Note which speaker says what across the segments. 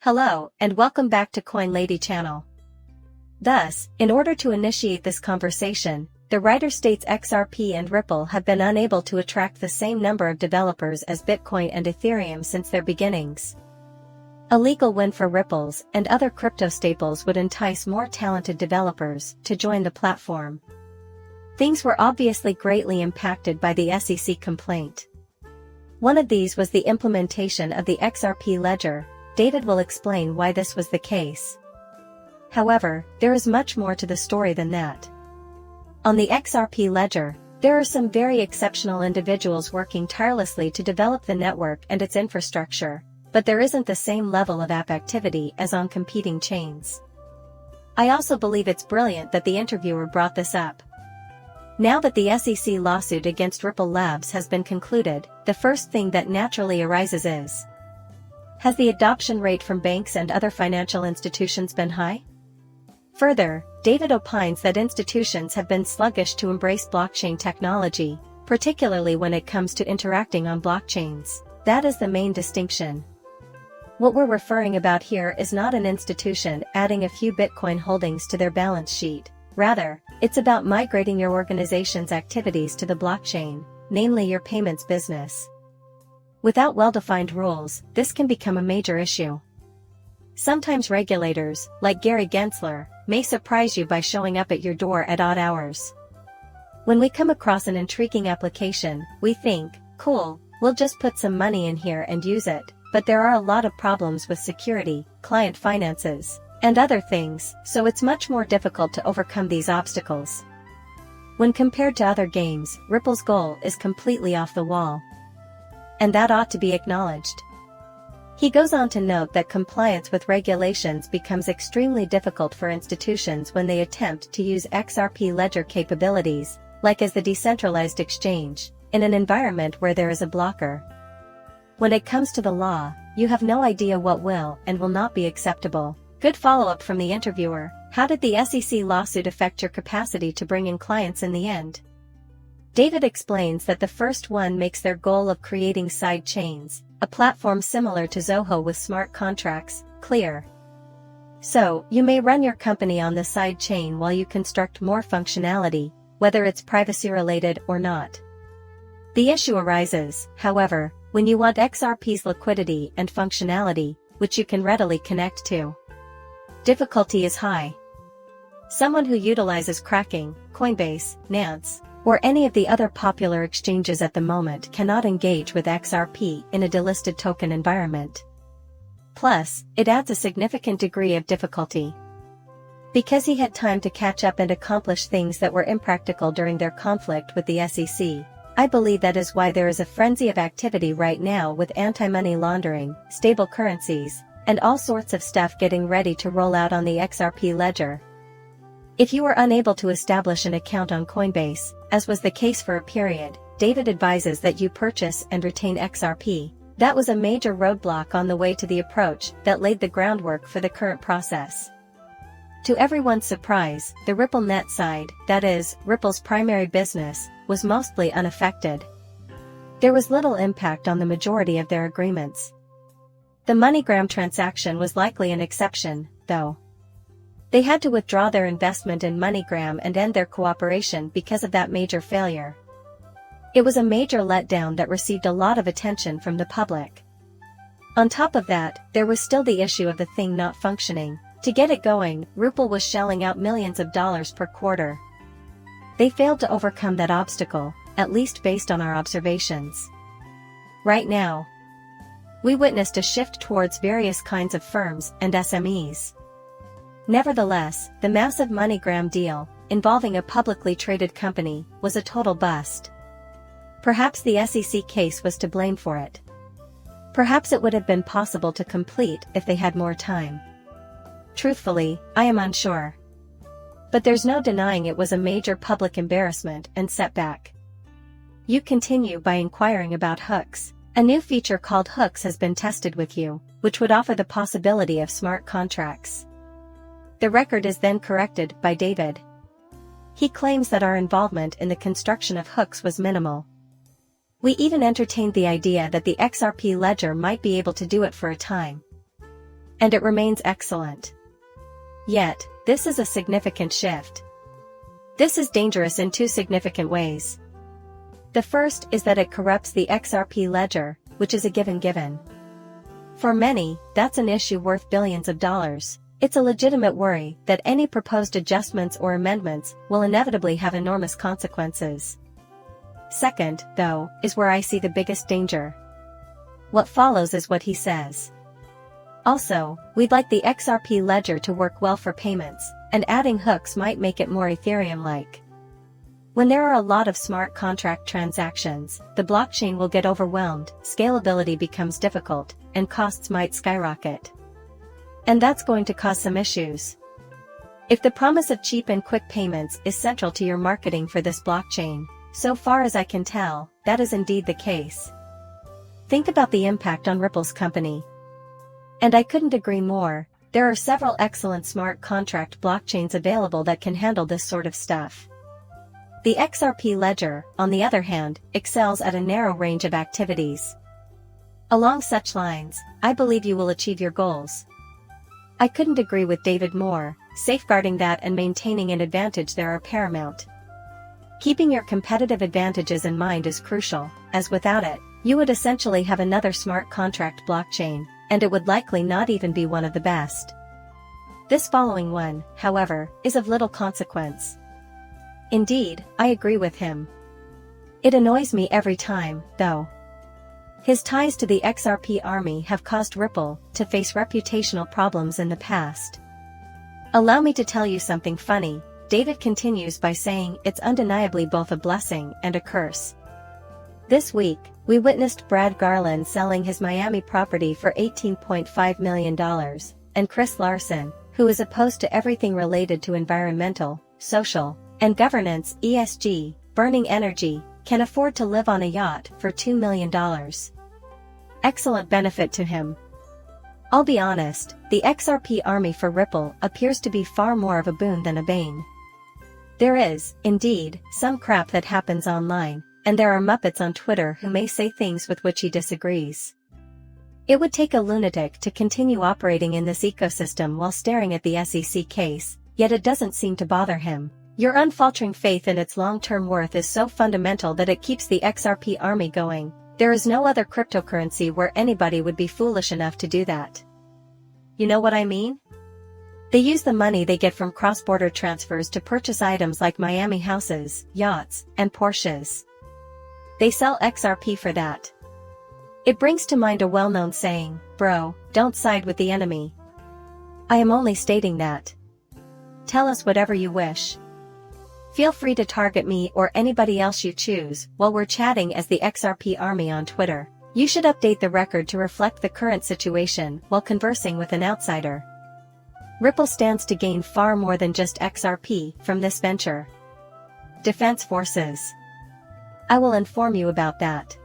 Speaker 1: Hello, and welcome back to Coin Lady channel. Thus, in order to initiate this conversation, the writer states XRP and Ripple have been unable to attract the same number of developers as Bitcoin and Ethereum since their beginnings. A legal win for Ripple's and other crypto staples would entice more talented developers to join the platform. Things were obviously greatly impacted by the SEC complaint. One of these was the implementation of the XRP ledger. David will explain why this was the case. However, there is much more to the story than that. On the XRP ledger, there are some very exceptional individuals working tirelessly to develop the network and its infrastructure, but there isn't the same level of app activity as on competing chains. I also believe it's brilliant that the interviewer brought this up. Now that the SEC lawsuit against Ripple Labs has been concluded, the first thing that naturally arises is: has the adoption rate from banks and other financial institutions been high? Further, David opines that institutions have been sluggish to embrace blockchain technology, particularly when it comes to interacting on blockchains. That is the main distinction. What we're referring about here is not an institution adding a few Bitcoin holdings to their balance sheet. Rather, it's about migrating your organization's activities to the blockchain, namely your payments business. Without well-defined rules, this can become a major issue. Sometimes regulators, like Gary Gensler, may surprise you by showing up at your door at odd hours. When we come across an intriguing application, we think, cool, we'll just put some money in here and use it, but there are a lot of problems with security, client finances, and other things, so it's much more difficult to overcome these obstacles. When compared to other games, Ripple's goal is completely off the wall. And that ought to be acknowledged. He goes on to note that compliance with regulations becomes extremely difficult for institutions when they attempt to use XRP ledger capabilities, like as the decentralized exchange, in an environment where there is a blocker. When it comes to the law, you have no idea what will and will not be acceptable. Good follow-up from the interviewer: how did the SEC lawsuit affect your capacity to bring in clients in the end? David explains that the first one makes their goal of creating side chains, a platform similar to Zoho with smart contracts, clear. So, you may run your company on the side chain while you construct more functionality, whether it's privacy-related or not. The issue arises, however, when you want XRP's liquidity and functionality, which you can readily connect to. Difficulty is high. Someone who utilizes Kraken, Coinbase, Nance, or any of the other popular exchanges at the moment cannot engage with XRP in a delisted token environment. Plus, it adds a significant degree of difficulty. Because he had time to catch up and accomplish things that were impractical during their conflict with the SEC, I believe that is why there is a frenzy of activity right now with anti-money laundering, stable currencies, and all sorts of stuff getting ready to roll out on the XRP ledger. If you are unable to establish an account on Coinbase, as was the case for a period, David advises that you purchase and retain XRP. That was a major roadblock on the way to the approach that laid the groundwork for the current process. To everyone's surprise, the Ripple Net side, that is, Ripple's primary business, was mostly unaffected. There was little impact on the majority of their agreements. The MoneyGram transaction was likely an exception, though. They had to withdraw their investment in MoneyGram and end their cooperation because of that major failure. It was a major letdown that received a lot of attention from the public. On top of that, there was still the issue of the thing not functioning. To get it going, Ripple was shelling out millions of dollars per quarter. They failed to overcome that obstacle, at least based on our observations. Right now, we witnessed a shift towards various kinds of firms and SMEs. Nevertheless, the massive MoneyGram deal, involving a publicly traded company, was a total bust. Perhaps the SEC case was to blame for it. Perhaps it would have been possible to complete if they had more time. Truthfully, I am unsure. But there's no denying it was a major public embarrassment and setback. You continue by inquiring about hooks. A new feature called hooks has been tested with you, which would offer the possibility of smart contracts. The record is then corrected by David. He claims that our involvement in the construction of hooks was minimal. We even entertained the idea that the XRP ledger might be able to do it for a time. and it remains excellent. Yet, this is a significant shift. This is dangerous in two significant ways. The first is that it corrupts the XRP ledger, which is a given. For many, that's an issue worth billions of dollars. It's a legitimate worry that any proposed adjustments or amendments will inevitably have enormous consequences. Second, though, is where I see the biggest danger. What follows is what he says. Also, we'd like the XRP ledger to work well for payments, and adding hooks might make it more Ethereum-like. When there are a lot of smart contract transactions, the blockchain will get overwhelmed, scalability becomes difficult, and costs might skyrocket. And that's going to cause some issues. If the promise of cheap and quick payments is central to your marketing for this blockchain, so far as I can tell, that is indeed the case. Think about the impact on Ripple's company. And I couldn't agree more, there are several excellent smart contract blockchains available that can handle this sort of stuff. The XRP ledger, on the other hand, excels at a narrow range of activities. Along such lines, I believe you will achieve your goals. I couldn't agree with David more, safeguarding that and maintaining an advantage there are paramount. Keeping your competitive advantages in mind is crucial, as without it, you would essentially have another smart contract blockchain, and it would likely not even be one of the best. This following one, however, is of little consequence. Indeed, I agree with him. It annoys me every time, though. His ties to the XRP Army have caused Ripple to face reputational problems in the past. Allow me to tell you something funny, David continues by saying it's undeniably both a blessing and a curse. This week, we witnessed Brad Garland selling his Miami property for $18.5 million, and Chris Larson, who is opposed to everything related to environmental, social, and governance (ESG), burning energy, can afford to live on a yacht for $2 million. Excellent benefit to him. I'll be honest, the XRP Army for Ripple appears to be far more of a boon than a bane. There is, indeed, some crap that happens online, and there are Muppets on Twitter who may say things with which he disagrees. It would take a lunatic to continue operating in this ecosystem while staring at the SEC case, yet it doesn't seem to bother him. Your unfaltering faith in its long-term worth is so fundamental that it keeps the XRP Army going. There is no other cryptocurrency where anybody would be foolish enough to do that. You know what I mean? They use the money they get from cross-border transfers to purchase items like Miami houses, yachts, and Porsches. They sell XRP for that. It brings to mind a well-known saying, "Bro, don't side with the enemy." I am only stating that. Tell us whatever you wish. Feel free to target me or anybody else you choose while we're chatting as the XRP Army on Twitter. You should update the record to reflect the current situation while conversing with an outsider. Ripple stands to gain far more than just XRP from this venture. Defense Forces. I will inform you about that.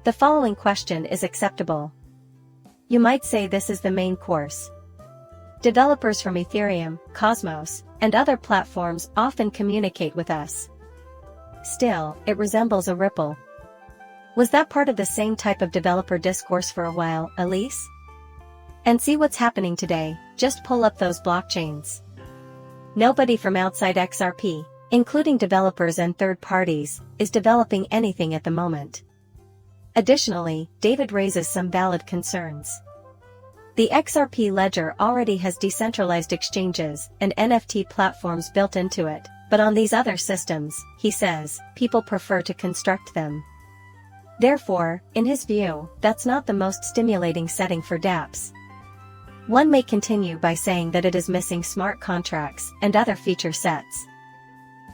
Speaker 1: The following question is acceptable. You might say this is the main course. Developers from Ethereum, Cosmos, and other platforms often communicate with us. Still, it resembles a Ripple. Was that part of the same type of developer discourse for a while, Elise? And see what's happening today, just pull up those blockchains. Nobody from outside XRP, including developers and third parties, is developing anything at the moment. Additionally, David raises some valid concerns. The XRP ledger already has decentralized exchanges and NFT platforms built into it, but on these other systems, he says, people prefer to construct them. Therefore, in his view, that's not the most stimulating setting for dApps. One may continue by saying that it is missing smart contracts and other feature sets.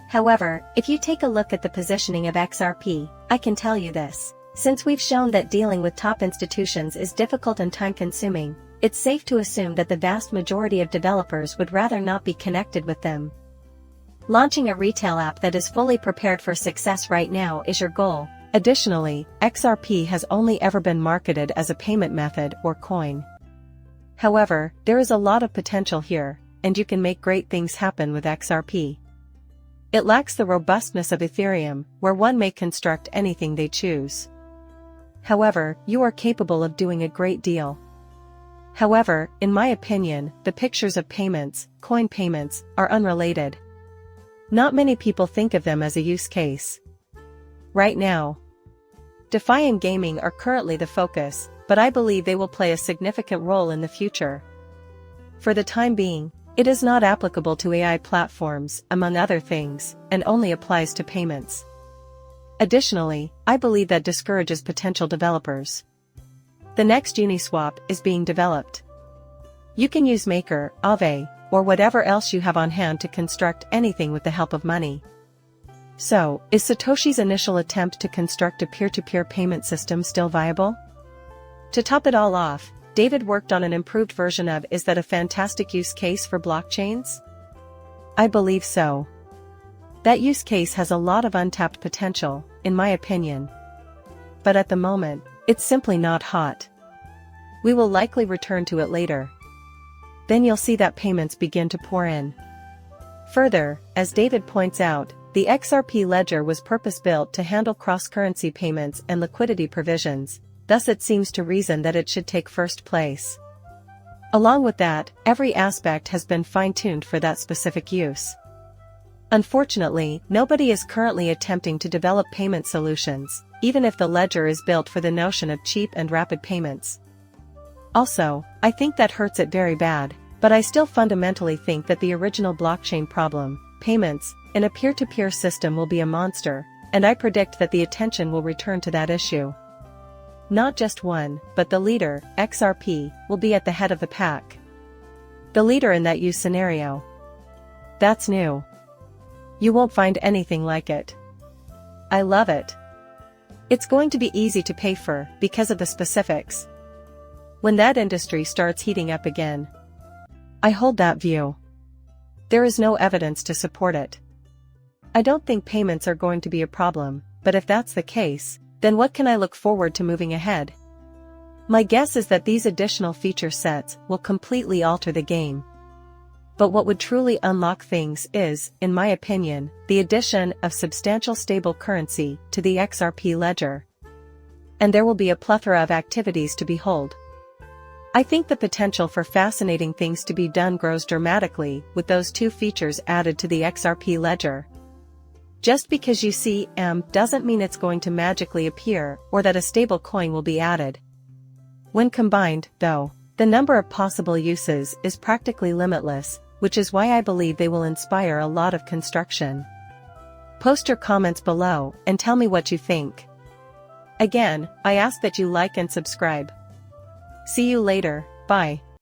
Speaker 1: However, if you take a look at the positioning of XRP, I can tell you this. Since we've shown that dealing with top institutions is difficult and time-consuming, it's safe to assume that the vast majority of developers would rather not be connected with them. Launching a retail app that is fully prepared for success right now is your goal.
Speaker 2: Additionally, XRP has only ever been marketed as a payment method or coin. However, there is a lot of potential here, and you can make great things happen with XRP. It lacks the robustness of Ethereum, where one may construct anything they choose. However, you are capable of doing a great deal. However, in my opinion, the pictures of payments, coin payments, are unrelated. Not many people think of them as a use case. Right now, DeFi and gaming are currently the focus, but I believe they will play a significant role in the future. For the time being, it is not applicable to AI platforms, among other things, and only applies to payments. Additionally, I believe that discourages potential developers. The next Uniswap is being developed. You can use Maker, Aave, or whatever else you have on hand to construct anything with the help of money. So, is Satoshi's initial attempt to construct a peer-to-peer payment system still viable? To top it all off, David worked on an improved version of Is that a fantastic use case for blockchains? I believe so. That use case has a lot of untapped potential, in my opinion. But at the moment, it's simply not hot. We will likely return to it later. Then you'll see that payments begin to pour in. Further, as David points out, the XRP ledger was purpose-built to handle cross-currency payments and liquidity provisions, thus it seems to reason that it should take first place. Along with that, every aspect has been fine-tuned for that specific use. Unfortunately, nobody is currently attempting to develop payment solutions, even if the ledger is built for the notion of cheap and rapid payments. Also, I think that hurts it very bad, but I still fundamentally think that the original blockchain problem, payments, in a peer-to-peer system will be a monster, and I predict that the attention will return to that issue. Not just one, but the leader, XRP, will be at the head of the pack. The leader in that use scenario. That's new. You won't find anything like it. I love it. It's going to be easy to pay for, because of the specifics. When that industry starts heating up again. I hold that view. There is no evidence to support it. I don't think payments are going to be a problem, but if that's the case, then what can I look forward to moving ahead? My guess is that these additional feature sets will completely alter the game. But what would truly unlock things is, in my opinion, the addition of substantial stable currency to the XRP ledger. And there will be a plethora of activities to behold. I think the potential for fascinating things to be done grows dramatically with those two features added to the XRP ledger. Just because you see M doesn't mean it's going to magically appear or that a stable coin will be added. When combined, though, the number of possible uses is practically limitless, which is why I believe they will inspire a lot of construction. Post your comments below and tell me what you think. Again, I ask that you like and subscribe. See you later, bye.